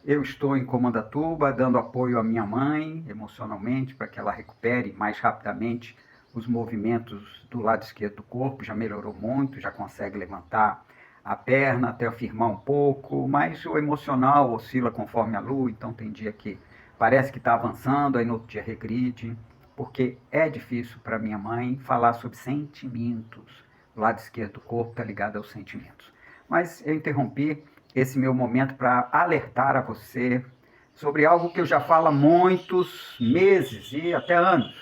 Eu estou em Comandatuba, dando apoio à minha mãe, emocionalmente, para que ela recupere mais rapidamente os movimentos do lado esquerdo do corpo. Já melhorou muito, já consegue levantar a perna, até afirmar um pouco, mas o emocional oscila conforme a lua, então tem dia que parece que está avançando, aí no outro dia regride, porque é difícil para minha mãe falar sobre sentimentos. O lado esquerdo do corpo está ligado aos sentimentos. Mas eu interrompi esse meu momento para alertar a você sobre algo que eu já falo há muitos meses e até anos,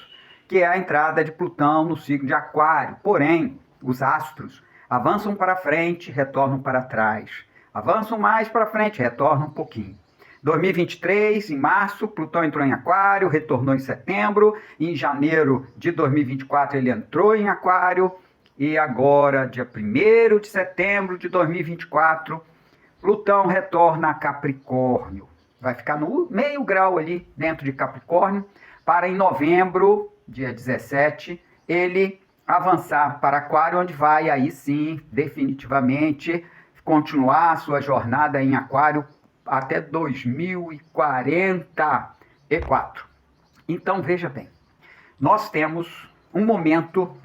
que é a entrada de Plutão no signo de Aquário. Porém, os astros avançam para frente, retornam para trás. Avançam mais para frente, retornam um pouquinho. 2023, em março, Plutão entrou em Aquário, retornou em setembro. Em janeiro de 2024, ele entrou em Aquário. E agora, dia 1º de setembro de 2024, Plutão retorna a Capricórnio. Vai ficar no meio grau ali dentro de Capricórnio, para em novembro, dia 17, ele avançar para Aquário, onde vai aí sim, definitivamente, continuar a sua jornada em Aquário até 2044. Então, veja bem, nós temos um momento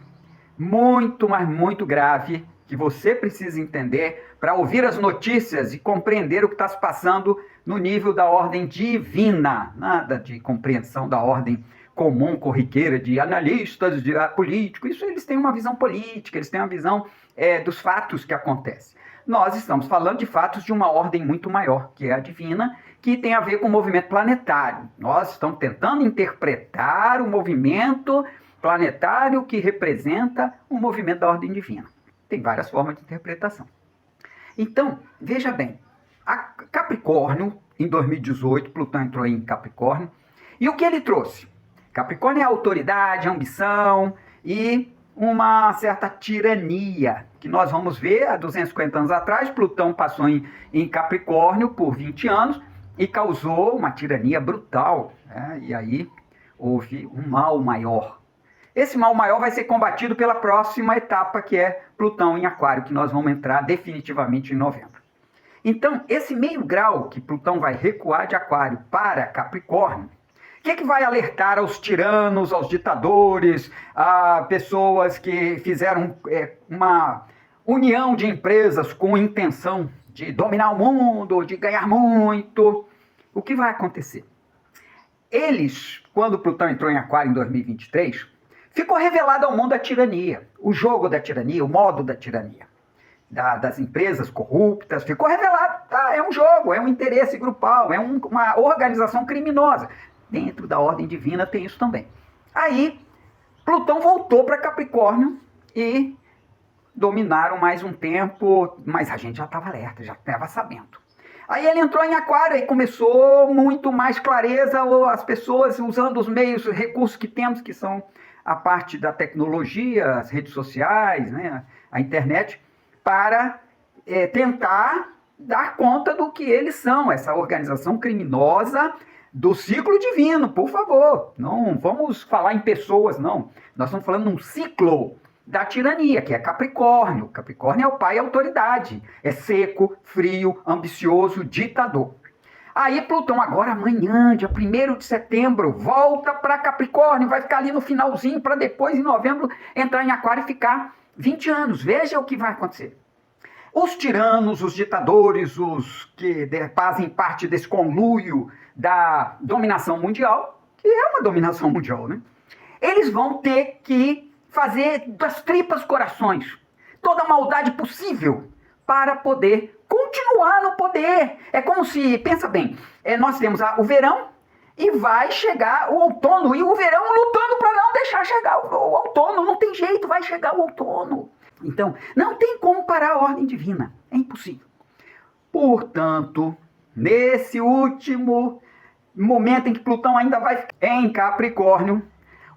muito, mas muito grave que você precisa entender para ouvir as notícias e compreender o que está se passando no nível da ordem divina. Nada de compreensão da ordem comum, corriqueira, de analistas, de políticos. Isso eles têm uma visão política, eles têm uma visão dos fatos que acontecem. Nós estamos falando de fatos de uma ordem muito maior, que é a divina, que tem a ver com o movimento planetário. Nós estamos tentando interpretar o movimento planetário que representa um movimento da ordem divina. Tem várias formas de interpretação. Então, veja bem, a Capricórnio, em 2018, Plutão entrou em Capricórnio, e o que ele trouxe? Capricórnio é autoridade, ambição e uma certa tirania, que nós vamos ver há 250 anos atrás. Plutão passou em Capricórnio por 20 anos e causou uma tirania brutal, né? E aí houve um mal maior. Esse mal maior vai ser combatido pela próxima etapa, que é Plutão em Aquário, que nós vamos entrar definitivamente em novembro. Então, esse meio grau que Plutão vai recuar de Aquário para Capricórnio, o que vai alertar aos tiranos, aos ditadores, a pessoas que fizeram uma união de empresas com intenção de dominar o mundo, de ganhar muito? O que vai acontecer? Eles, quando Plutão entrou em Aquário em 2023, ficou revelado ao mundo a tirania, o jogo da tirania, o modo da tirania, das empresas corruptas, ficou revelado. Tá? É um jogo, é um interesse grupal, é uma organização criminosa. Dentro da ordem divina tem isso também. Aí, Plutão voltou para Capricórnio e dominaram mais um tempo, mas a gente já estava alerta, já estava sabendo. Aí ele entrou em Aquário e começou muito mais clareza, as pessoas usando os meios, recursos que temos, que são a parte da tecnologia, as redes sociais, né, a internet, para tentar dar conta do que eles são, essa organização criminosa do ciclo divino, por favor. Não vamos falar em pessoas, não. Nós estamos falando de um ciclo da tirania, que é Capricórnio. Capricórnio é o pai autoridade. É seco, frio, ambicioso, ditador. Aí Plutão, agora amanhã, dia 1º de setembro, volta para Capricórnio, vai ficar ali no finalzinho, para depois, em novembro, entrar em Aquário e ficar 20 anos. Veja o que vai acontecer. Os tiranos, os ditadores, os que fazem parte desse conluio da dominação mundial, que é uma dominação mundial, né? Eles vão ter que fazer das tripas corações toda a maldade possível para poder continuar no poder. É como se, pensa bem, nós temos o verão e vai chegar o outono, e o verão lutando para não deixar chegar o outono. Não tem jeito, vai chegar o outono. Então, não tem como parar a ordem divina. É impossível. Portanto, nesse último momento em que Plutão ainda vai ficar em Capricórnio,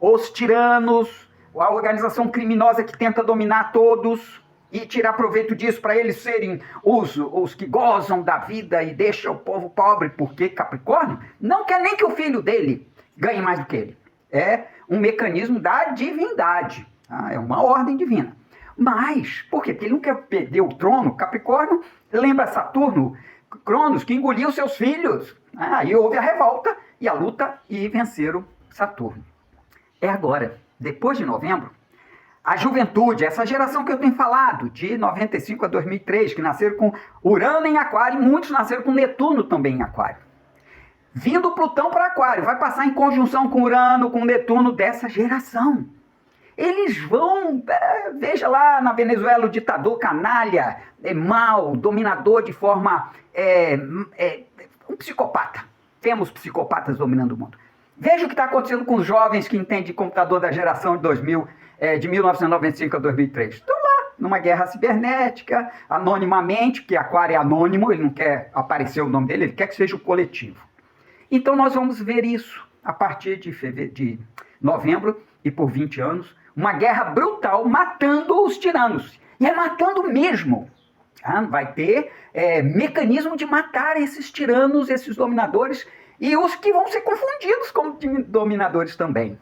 os tiranos, a organização criminosa que tenta dominar todos e tirar proveito disso para eles serem os que gozam da vida e deixam o povo pobre, porque Capricórnio não quer nem que o filho dele ganhe mais do que ele. É um mecanismo da divindade. Tá? É uma ordem divina. Mas, por quê? Porque ele não quer perder o trono. Capricórnio lembra Saturno, Cronos, que engoliu seus filhos. Aí houve a revolta e a luta e venceram Saturno. É agora, depois de novembro, a juventude, essa geração que eu tenho falado, de 95 a 2003, que nasceram com Urano em Aquário, e muitos nasceram com Netuno também em Aquário. Vindo Plutão para Aquário, vai passar em conjunção com Urano, com Netuno dessa geração. Eles vão, veja lá na Venezuela o ditador canalha, mau, dominador de forma, um psicopata. Temos psicopatas dominando o mundo. Veja o que está acontecendo com os jovens que entendem de computador da geração de 2000, de 1995 a 2003. Estão lá, numa guerra cibernética, anonimamente, que Aquário é anônimo, ele não quer aparecer o nome dele, ele quer que seja o coletivo. Então nós vamos ver isso a partir de novembro e por 20 anos, uma guerra brutal matando os tiranos. E é matando mesmo. Vai ter mecanismo de matar esses tiranos, esses dominadores, e os que vão ser confundidos como dominadores também.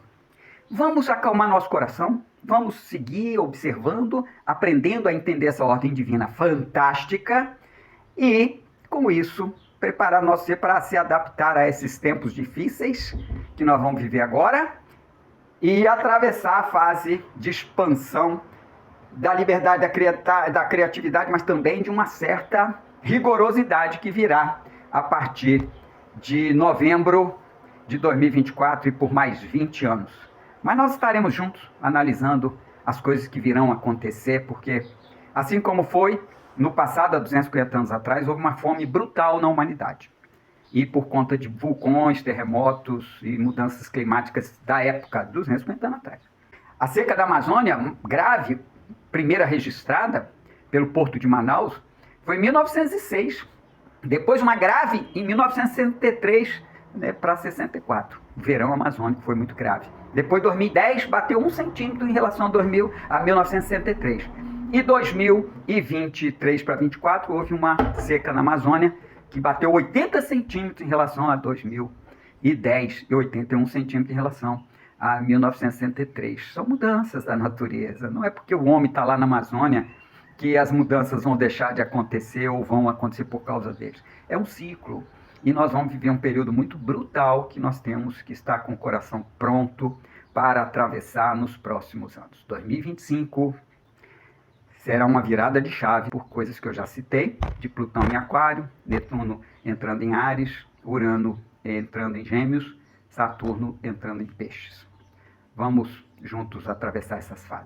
Vamos acalmar nosso coração, vamos seguir observando, aprendendo a entender essa ordem divina fantástica e, com isso, preparar nosso ser para se adaptar a esses tempos difíceis que nós vamos viver agora e atravessar a fase de expansão da liberdade, da criatividade, mas também de uma certa rigorosidade que virá a partir de novembro de 2024 e por mais 20 anos. Mas nós estaremos juntos analisando as coisas que virão acontecer, porque assim como foi no passado, há 250 anos atrás, houve uma fome brutal na humanidade. E por conta de vulcões, terremotos e mudanças climáticas da época, 250 anos atrás. A seca da Amazônia, grave, primeira registrada pelo Porto de Manaus, foi em 1906. Depois uma grave em 1963 para 64. O verão amazônico foi muito grave. Depois, 2010, bateu 1 centímetro em relação a 1963. E 2023 para 24 houve uma seca na Amazônia que bateu 80 centímetros em relação a 2010 e 81 centímetros em relação a 1963. São mudanças da natureza. Não é porque o homem está lá na Amazônia que as mudanças vão deixar de acontecer ou vão acontecer por causa deles. É um ciclo. E nós vamos viver um período muito brutal que nós temos que estar com o coração pronto para atravessar nos próximos anos. 2025 será uma virada de chave por coisas que eu já citei, de Plutão em Aquário, Netuno entrando em Áries, Urano entrando em Gêmeos, Saturno entrando em Peixes. Vamos juntos atravessar essas fases.